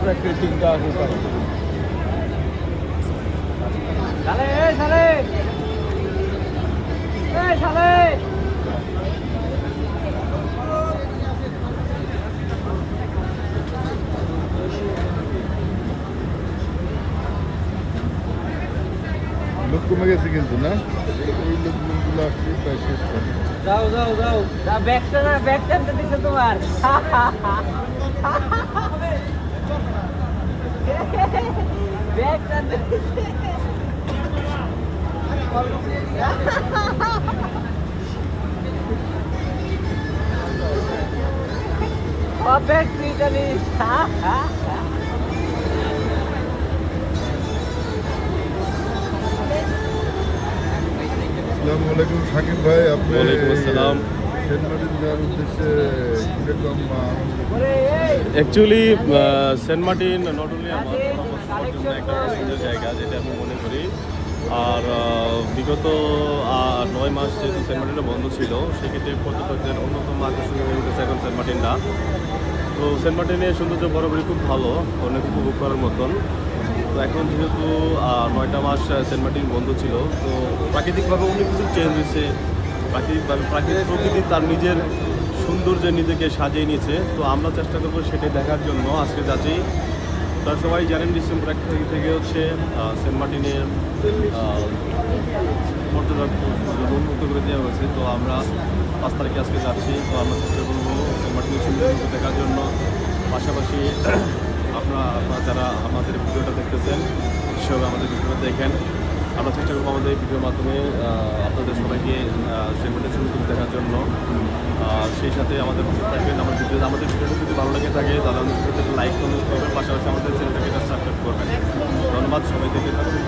প্রাকৃতিকটা সালে সালে সালে লোক কমে গেছে কিন্তু না এই লোকগুলো আসলে প্রায় শেষ করে যাও যাও যাও ব্যাগটা না ব্যাগ টানতে দিছে তোমার ব্যাগ টানতে দিছে ব্যাগ তুই জানিস আসসালামু আলাইকুম শাকিব ভাই আপনি ওয়ালাইকুম আসসালাম। সেন্ট মার্টিন যাওয়ার উদ্দেশ্যে কিরকম actually saint Martin not only আমার আমার জন্য একটা পছন্দের জায়গা যেটা আমি মনে করি। আর বিগত 9 মাস যেহেতু সেন্ট মার্টিনটা বন্ধ ছিল সেক্ষেত্রে পর্যটকদের অন্যতম আকর্ষণ হয়ে উঠেছে এখন সেন্ট মার্টিনটা। তো সেন্ট মার্টিনের সৌন্দর্য বরাবরই খুব ভালো, অনেক উপভোগ করার মতন। তো এখন যেহেতু 9টা মাস সেন্ট মার্টিন বন্ধ ছিল, তো প্রাকৃতিকভাবে অনেক কিছু চেঞ্জ হয়েছে। প্রাকৃতিক প্রকৃতি তার নিজের সৌন্দর্যে নিজেকে সাজিয়ে নিয়েছে। তো আমরা চেষ্টা করবো সেটাই দেখার জন্য আজকে যাচ্ছি। তারা সবাই জানেন ডিসেম্বর 1 তারিখ থেকে হচ্ছে সেন্ট মার্টিনের পর্যটক উন্মুক্ত করে দেওয়া হয়েছে। তো আমরা 5 তারিখে আজকে যাচ্ছি। তো আমরা চেষ্টা করবো সেন্ট মার্টিনের সৌন্দর্য দেখার জন্য। পাশাপাশি আপনারা যারা আমাদের ভিডিওটা দেখতেছেন সবাই আমাদের ভিডিওটা দেখেন। আমরা চেষ্টা করবো আমাদের এই ভিডিওর মাধ্যমে আপনাদের সবাইকে সেন্ট মার্টিনের সৌন্দর্য দেখার জন্য। সেই সাথে আমাদের থাকবেন আমাদের ভিডিওটা যদি ভালো লাগে থাকে তাহলে আমাদের ভিডিওতে লাইক কমেন্ট করবেন, পাশাপাশি আমাদের চ্যানেলটাকে সাবস্ক্রাইব করবেন। ধন্যবাদ, সবাই দেখে থাকুন।